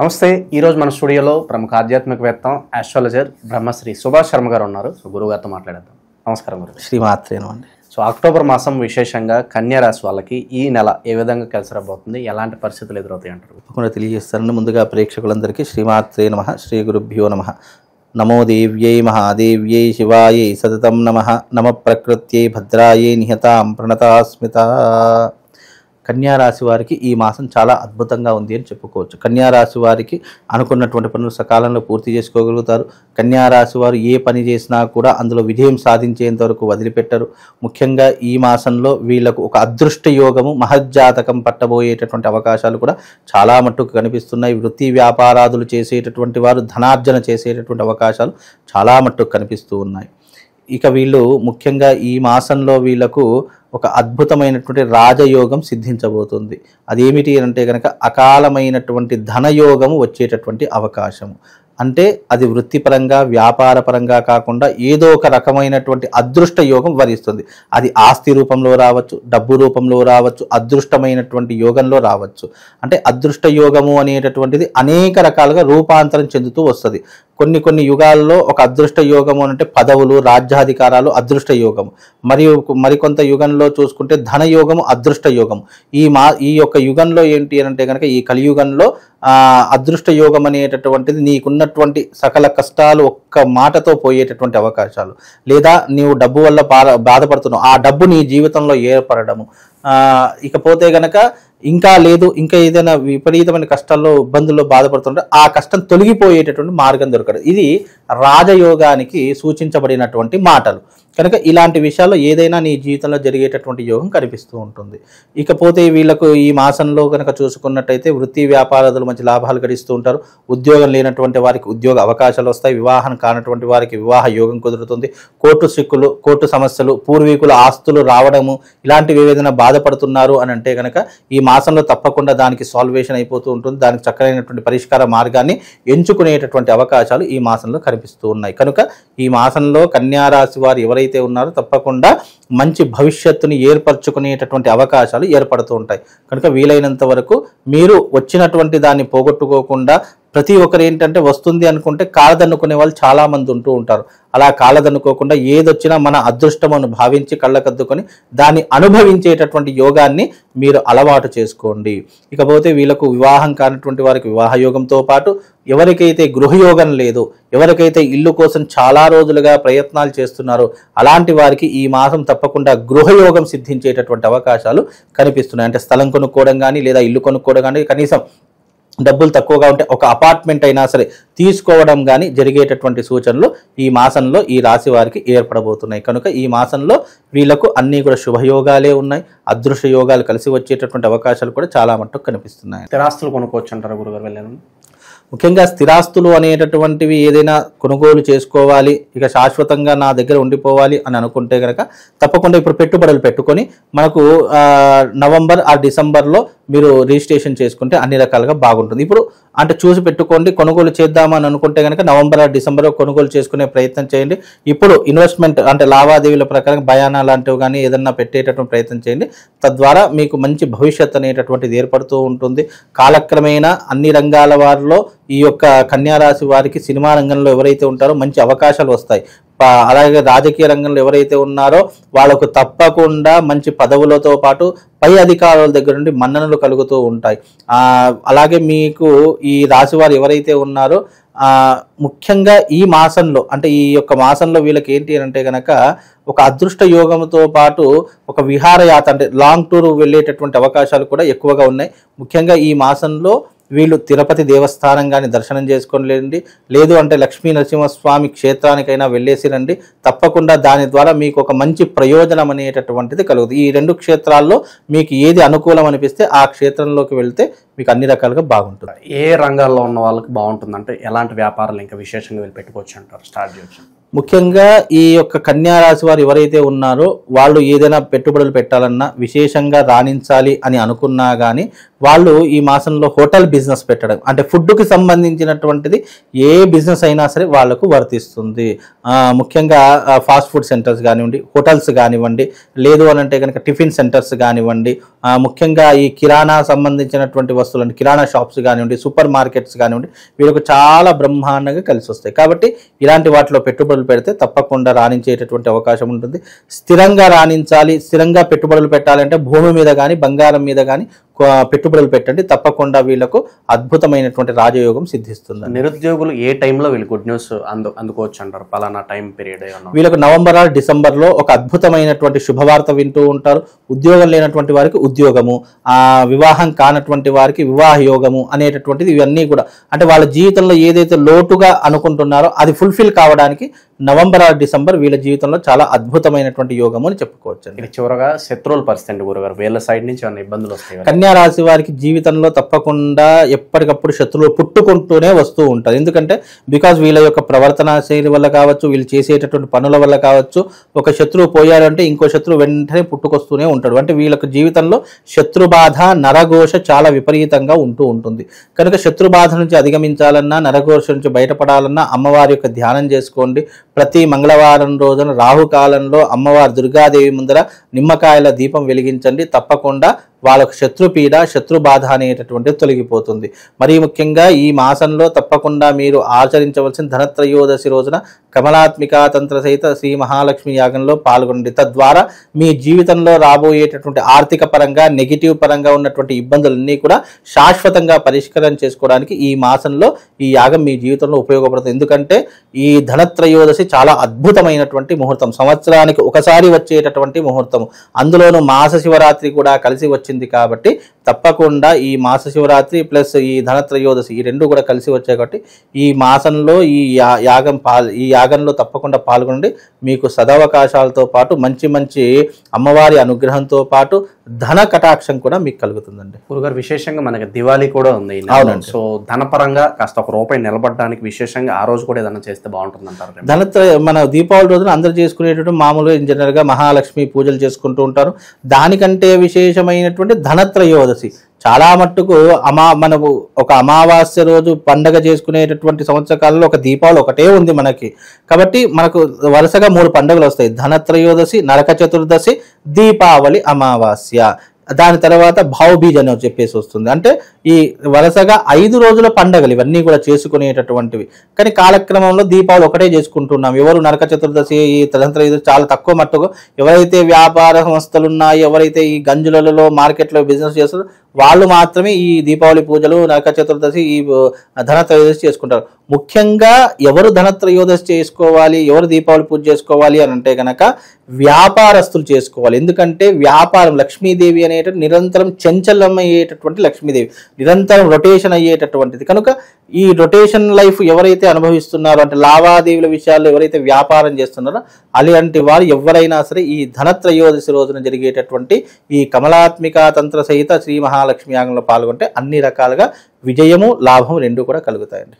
నమస్తే. ఈరోజు మన స్టూడియోలో ప్రముఖ ఆధ్యాత్మికవేత్త ఆస్ట్రాలజర్ బ్రహ్మశ్రీ సుభాష్ శర్మ గారు ఉన్నారు. సో గురుగారితో మాట్లాడేద్దాం. నమస్కారం గురు. శ్రీమాత్రేనండి. సో అక్టోబర్ మాసం విశేషంగా కన్యా రాశి వాళ్ళకి ఈ నెల ఏ విధంగా కలిసి రాబోతుంది, ఎలాంటి పరిస్థితులు ఎదురవుతాయి అంటారు? తప్పకుండా తెలియజేస్తానండి. ముందుగా ప్రేక్షకులందరికీ శ్రీమాత్రే నమః, శ్రీ గురుభ్యో నమః. నమో దేవ్యై మహాదేవ్యై శివాయై సతతం నమః. నమ ప్రకృత్యై భద్రాయై నిహతాం ప్రణతాస్మిత. కన్యారాశి వారికి ఈ మాసం చాలా అద్భుతంగా ఉంది అని చెప్పుకోవచ్చు. కన్యారాశి వారికి అనుకున్నటువంటి పనులు సకాలంలో పూర్తి చేసుకోగలుగుతారు. కన్యారాశి వారు ఏ పని చేసినా కూడా అందులో విజయం సాధించేంత వరకు వదిలిపెట్టరు. ముఖ్యంగా ఈ మాసంలో వీళ్లకు ఒక అదృష్ట యోగము, మహజ్జాతకం పట్టబోయేటటువంటి అవకాశాలు కూడా చాలా మట్టుకు కనిపిస్తున్నాయి. వృత్తి వ్యాపారాదులు చేసేటటువంటి వారు ధనార్జన చేసేటటువంటి అవకాశాలు చాలా మట్టుకు కనిపిస్తూ ఉన్నాయి. ఇక వీళ్ళు ముఖ్యంగా ఈ మాసంలో వీళ్లకు ఒక అద్భుతమైనటువంటి రాజయోగం సిద్ధించబోతుంది. అదేమిటి అంటే కనుక అకాలమైనటువంటి ధనయోగము వచ్చేటటువంటి అవకాశము. అంటే అది వృత్తిపరంగా వ్యాపారపరంగా కాకుండా ఏదో ఒక రకమైనటువంటి అదృష్ట యోగం వరిస్తుంది. అది ఆస్తి రూపంలో రావచ్చు, డబ్బు రూపంలో రావచ్చు, అదృష్టమైనటువంటి యోగంలో రావచ్చు. అంటే అదృష్ట యోగము అనేటటువంటిది అనేక రకాలుగా రూపాంతరం చెందుతూ వస్తుంది. కొన్ని యుగాల్లో ఒక అదృష్ట యోగము అంటే పదవులు, రాజ్యాధికారాలు అదృష్ట యోగము. మరియు మరికొంత యుగంలో చూసుకుంటే ధనయోగము అదృష్ట యోగము. ఈ యొక్క యుగంలో ఏంటి అంటే కనుక ఈ కలియుగంలో అదృష్ట యోగం అనేటటువంటిది నీకున్నటువంటి సకల కష్టాలు ఒక్క మాటతో పోయేటటువంటి అవకాశాలు, లేదా నీవు డబ్బు వల్ల బాధపడుతున్నావు, ఆ డబ్బు నీ జీవితంలో ఏర్పడము. ఇకపోతే గనక ఇంకా లేదు, ఇంకా ఏదైనా విపరీతమైన కష్టాల్లో ఇబ్బందుల్లో బాధపడుతుంటే ఆ కష్టం తొలగిపోయేటటువంటి మార్గం దొరకదు. ఇది రాజయోగానికి సూచించబడినటువంటి మాటలు. కనుక ఇలాంటి విషయాల్లో ఏదైనా నీ జీవితంలో జరిగేటటువంటి యోగం కనిపిస్తూ ఉంటుంది. ఇకపోతే వీళ్ళకు ఈ మాసంలో కనుక చూసుకున్నట్టయితే వృత్తి వ్యాపారాదులు మంచి లాభాలు గడిస్తూ ఉంటారు. ఉద్యోగం లేనటువంటి వారికి ఉద్యోగ అవకాశాలు వస్తాయి. వివాహం కానటువంటి వారికి వివాహ యోగం కుదురుతుంది. కోర్టు సిక్కులు, కోర్టు సమస్యలు, పూర్వీకుల ఆస్తులు రావడము, ఇలాంటివి ఏదైనా బాధపడుతున్నారు అని అంటే కనుక ఈ మాసంలో తప్పకుండా దానికి సాల్వేషన్ అయిపోతూ ఉంటుంది. దానికి చక్కనైనటువంటి పరిష్కార మార్గాన్ని ఎంచుకునేటటువంటి అవకాశాలు ఈ మాసంలో కనిపిస్తూ ఉన్నాయి. కనుక ఈ మాసంలో కన్యారాశి వారు ఎవరైతే ఉన్నారో తప్పకుండా మంచి భవిష్యత్తుని ఏర్పరచుకునేటటువంటి అవకాశాలు ఏర్పడుతూ ఉంటాయి. కనుక వీలైనంత వరకు మీరు వచ్చినటువంటి దాన్ని పోగొట్టుకోకుండా, ప్రతి ఒక్కరు ఏంటంటే వస్తుంది అనుకుంటే కాలదన్నుకునే వాళ్ళు చాలా మంది ఉంటూ ఉంటారు. అలా కాలదన్నుకోకుండా ఏదొచ్చినా మన అదృష్టమును భావించి కళ్ళకద్దుకొని దాన్ని అనుభవించేటటువంటి యోగాన్ని మీరు అలవాటు చేసుకోండి. ఇకపోతే వీళ్ళకు వివాహం కానటువంటి వారికి వివాహ యోగంతో పాటు ఎవరికైతే గృహయోగం లేదో, ఎవరికైతే ఇల్లు కోసం చాలా రోజులుగా ప్రయత్నాలు చేస్తున్నారో అలాంటి వారికి ఈ మాసం తప్పకుండా గృహయోగం సిద్ధించేటటువంటి అవకాశాలు కనిపిస్తున్నాయి. అంటే స్థలం కొనుక్కోవడం కానీ, లేదా ఇల్లు కొనుక్కోవడం కానీ, కనీసం డబ్బులు తక్కువగా ఉంటే ఒక అపార్ట్మెంట్ అయినా సరే తీసుకోవడం కానీ జరిగేటటువంటి సూచనలు ఈ మాసంలో ఈ రాశి వారికి ఏర్పడబోతున్నాయి. కనుక ఈ మాసంలో వీళ్లకు అన్నీ కూడా శుభయోగాలే ఉన్నాయి. అదృష్ట యోగాలు కలిసి వచ్చేటటువంటి అవకాశాలు కూడా చాలా మట్టుకు కనిపిస్తున్నాయి. స్థిరాస్తులు కొనుక్కోవచ్చు అంటారా గురుగారు వెళ్ళాను? ముఖ్యంగా స్థిరాస్తులు అనేటటువంటివి ఏదైనా కొనుగోలు చేసుకోవాలి, ఇక శాశ్వతంగా నా దగ్గర ఉండిపోవాలి అని అనుకుంటే కనుక తప్పకుండా ఇప్పుడు పెట్టుబడులు పెట్టుకొని మనకు నవంబర్ ఆ డిసెంబర్లో మీరు రిజిస్ట్రేషన్ చేసుకుంటే అన్ని రకాలుగా బాగుంటుంది. ఇప్పుడు అంటే చూసి పెట్టుకోండి. కొనుగోలు చేద్దామని అనుకుంటే కనుక నవంబర్ ఆ డిసెంబర్లో కొనుగోలు చేసుకునే ప్రయత్నం చేయండి. ఇప్పుడు ఇన్వెస్ట్మెంట్ అంటే లావాదేవీల ప్రకారం భయానా లాంటివి కానీ ఏదన్నా పెట్టేటటువంటి ప్రయత్నం చేయండి. తద్వారా మీకు మంచి భవిష్యత్తు అనేటటువంటిది ఏర్పడుతూ ఉంటుంది. కాలక్రమేణా అన్ని రంగాల వారిలో ఈ యొక్క కన్యారాశి వారికి సినిమా రంగంలో ఎవరైతే ఉంటారో మంచి అవకాశాలు వస్తాయి. అలాగే రాజకీయ రంగంలో ఎవరైతే ఉన్నారో వాళ్ళకు తప్పకుండా మంచి పదవులతో పాటు పై అధికారుల దగ్గర నుండి మన్ననలు కలుగుతూ ఉంటాయి. అలాగే మీకు ఈ రాశి వారు ఎవరైతే ఉన్నారో ముఖ్యంగా ఈ మాసంలో అంటే ఈ యొక్క మాసంలో వీళ్ళకి ఏంటి అంటే కనుక ఒక అదృష్ట యోగంతో పాటు ఒక విహారయాత్ర అంటే లాంగ్ టూర్ వెళ్ళేటటువంటి అవకాశాలు కూడా ఎక్కువగా ఉన్నాయి. ముఖ్యంగా ఈ మాసంలో వీళ్ళు తిరుపతి దేవస్థానం కానీ దర్శనం చేసుకోలేండి, లేదు అంటే లక్ష్మీ నరసింహస్వామి క్షేత్రానికైనా వెళ్ళేసి రండి. తప్పకుండా దాని ద్వారా మీకు ఒక మంచి ప్రయోజనం అనేటటువంటిది కలుగుతుంది. ఈ రెండు క్షేత్రాల్లో మీకు ఏది అనుకూలం అనిపిస్తే ఆ క్షేత్రంలోకి వెళ్తే మీకు అన్ని రకాలుగా బాగుంటుంది. ఏ రంగాల్లో ఉన్న వాళ్ళకి బాగుంటుంది అంటే ఎలాంటి వ్యాపారాలు ఇంకా విశేషంగా వెళ్ళి పెట్టుకోవచ్చు అంటారు, స్టార్ట్ చేయొచ్చు? ముఖ్యంగా ఈ యొక్క కన్యారాశి వారు ఎవరైతే ఉన్నారో వాళ్ళు ఏదైనా పెట్టుబడులు పెట్టాలన్నా, విశేషంగా రాణించాలి అని అనుకున్నా కానీ వాళ్ళు ఈ మాసంలో హోటల్ బిజినెస్ పెట్టడం, అంటే ఫుడ్కి సంబంధించినటువంటిది ఏ బిజినెస్ అయినా సరే వాళ్ళకు వర్తిస్తుంది. ముఖ్యంగా ఫాస్ట్ ఫుడ్ సెంటర్స్ కానివ్వండి, హోటల్స్ కానివ్వండి, లేదు అని అంటే కనుక టిఫిన్ సెంటర్స్ కానివ్వండి, ముఖ్యంగా ఈ కిరాణా సంబంధించినటువంటి వస్తువులు, కిరాణా షాప్స్ కానివ్వండి, సూపర్ మార్కెట్స్ కానివ్వండి, వీళ్ళకు చాలా బ్రహ్మాండంగా కలిసి వస్తాయి. కాబట్టి ఇలాంటి వాటిలో పెట్టుబడులు పెడితే తప్పకుండా రాణించేటటువంటి అవకాశం ఉంటుంది. స్థిరంగా రాణించాలి, స్థిరంగా పెట్టుబడులు పెట్టాలంటే భూమి మీద కానీ బంగారం మీద కానీ పెట్టుబడులు పెట్టండి. తప్పకుండా వీళ్ళకు అద్భుతమైనటువంటి రాజయోగం సిద్ధిస్తుంది. నిరుద్యోగులు ఏ టైంలో వీళ్ళు గుడ్ న్యూస్ అందుకోవచ్చు అంటారు? పలానా టైం పీరియడ్ వీళ్ళకు నవంబర్ ఆర్ డిసెంబర్లో ఒక అద్భుతమైనటువంటి శుభవార్త వింటూ ఉంటారు. ఉద్యోగం లేనటువంటి వారికి ఉద్యోగము, వివాహం కానటువంటి వారికి వివాహ యోగము అనేటటువంటిది, ఇవన్నీ కూడా అంటే వాళ్ళ జీవితంలో ఏదైతే లోటుగా అనుకుంటున్నారో అది ఫుల్ఫిల్ కావడానికి నవంబర్ ఆర్ డిసెంబర్ వీళ్ళ జీవితంలో చాలా అద్భుతమైనటువంటి యోగము అని చెప్పుకోవచ్చు. ఇది చివరగా శత్రువుల పరిస్థితి గురుగారు, వీళ్ళ సైడ్ నుంచి ఏమైనా ఇబ్బందులు వస్తాయి? కన్యా రాశి వారికి జీవితంలో తప్పకుండా ఎప్పటికప్పుడు శత్రువులు పుట్టుకుంటూనే వస్తూ ఉంటారు. ఎందుకంటే బికాజ్ వీళ్ళ యొక్క ప్రవర్తన శైలి వల్ల కావచ్చు, వీళ్ళు చేసేటటువంటి పనుల వల్ల కావచ్చు, ఒక శత్రువు పోయారంటే ఇంకో శత్రువు వెంటనే పుట్టుకొస్తూనే ఉంటాడు. అంటే వీళ్ళకి జీవితంలో శత్రుబాధ, నరఘోష చాలా విపరీతంగా ఉంటూ ఉంటుంది. కనుక శత్రుబాధ నుంచి అధిగమించాలన్నా, నరఘోష నుంచి బయటపడాలన్నా అమ్మవారి యొక్క ధ్యానం చేసుకోండి. ప్రతి మంగళవారం రోజున రాహుకాలంలో అమ్మవారి దుర్గాదేవి ముందర నిమ్మకాయల దీపం వెలిగించండి. తప్పకుండా వాళ్ళకు శత్రుపీడ, శత్రుబాధ అనేటటువంటిది తొలగిపోతుంది. మరీ ముఖ్యంగా ఈ మాసంలో తప్పకుండా మీరు ఆచరించవలసిన ధనత్రయోదశి రోజున కమలాత్మికా తంత్ర సహిత శ్రీ మహాలక్ష్మి యాగంలో పాల్గొనండి. తద్వారా మీ జీవితంలో రాబోయేటటువంటి ఆర్థిక పరంగా, నెగిటివ్ పరంగా ఉన్నటువంటి ఇబ్బందులన్నీ కూడా శాశ్వతంగా పరిష్కారం చేసుకోవడానికి ఈ మాసంలో ఈ యాగం మీ జీవితంలో ఉపయోగపడుతుంది. ఎందుకంటే ఈ ధనత్రయోదశి చాలా అద్భుతమైనటువంటి ముహూర్తం, సంవత్సరానికి ఒకసారి వచ్చేటటువంటి ముహూర్తం, అందులోనూ మాస శివరాత్రి కూడా కలిసి వచ్చింది కాబట్టి తప్పకుండా ఈ మాస శివరాత్రి ప్లస్ ఈ ధనత్రయోదశి ఈ రెండు కూడా కలిసి వచ్చాయి కాబట్టి ఈ మాసంలో ఈ యాగంలో తప్పకుండా పాల్గొనండి. మీకు సదవకాశాలతో పాటు మంచి మంచి అమ్మవారి అనుగ్రహంతో పాటు ధన కటాక్షం కూడా మీకు కలుగుతుందండి. గురుగారు విశేషంగా మనకి దివాళీ కూడా ఉంది. అవునండి. సో ధనపరంగా కాస్త ఒక రూపాయి నిలబడడానికి విశేషంగా ఆ రోజు కూడా ఏదైనా చేస్తే బాగుంటుంది అంటారు? మన దీపావళి రోజున అందరూ చేసుకునేటటువంటి మామూలుగా జనరల్ గా మహాలక్ష్మి పూజలు చేసుకుంటూ ఉంటారు. దానికంటే విశేషమైనటువంటి ధనత్రయోదశి చాలా మట్టుకు మనకు ఒక అమావాస్య రోజు పండగ చేసుకునేటటువంటి సంవత్సర కాలంలో ఒక దీపావళి ఒకటే ఉంది మనకి. కాబట్టి మనకు వరుసగా 3 పండుగలు వస్తాయి: ధనత్రయోదశి, నరక చతుర్దశి, దీపావళి, అమావాస్య. దాని తర్వాత భావబీజ్ అని చెప్పేసి వస్తుంది. అంటే ఈ వరుసగా 5 రోజుల పండగలు ఇవన్నీ కూడా చేసుకునేటటువంటివి. కానీ కాలక్రమంలో దీపావళి ఒకటే చేసుకుంటున్నాం. ఎవరు నరక చతుర్దశి, ఈ ధనత్రయోదశి చాలా తక్కువ మట్టుకు ఎవరైతే వ్యాపార సంస్థలు ఉన్నాయో, ఎవరైతే ఈ గంజులలో మార్కెట్లో బిజినెస్ చేస్తారో వాళ్ళు మాత్రమే ఈ దీపావళి పూజలు, నరక చతుర్దశి, ఈ ధనత్రయోదశి చేసుకుంటారు. ముఖ్యంగా ఎవరు ధనత్రయోదశి చేసుకోవాలి, ఎవరు దీపావళి పూజ చేసుకోవాలి అని అంటే కనుక వ్యాపారస్తులు చేసుకోవాలి. ఎందుకంటే వ్యాపారం, లక్ష్మీదేవి అనేటువంటి నిరంతరం చంచలమయ్యేటటువంటి లక్ష్మీదేవి, నిరంతరం రొటేషన్ అయ్యేటటువంటిది. కనుక ఈ రొటేషన్ లైఫ్ ఎవరైతే అనుభవిస్తున్నారో, అంటే లావాదేవీల విషయాల్లో ఎవరైతే వ్యాపారం చేస్తున్నారో అలాంటి వారు ఎవరైనా సరే ఈ ధనత్రయోదశి రోజున జరిగేటటువంటి ఈ కమలాత్మికా తంత్ర సహిత శ్రీ మహాలక్ష్మి యాగంలో పాల్గొంటే అన్ని రకాలుగా విజయము, లాభం 2 కూడా కలుగుతాయండి.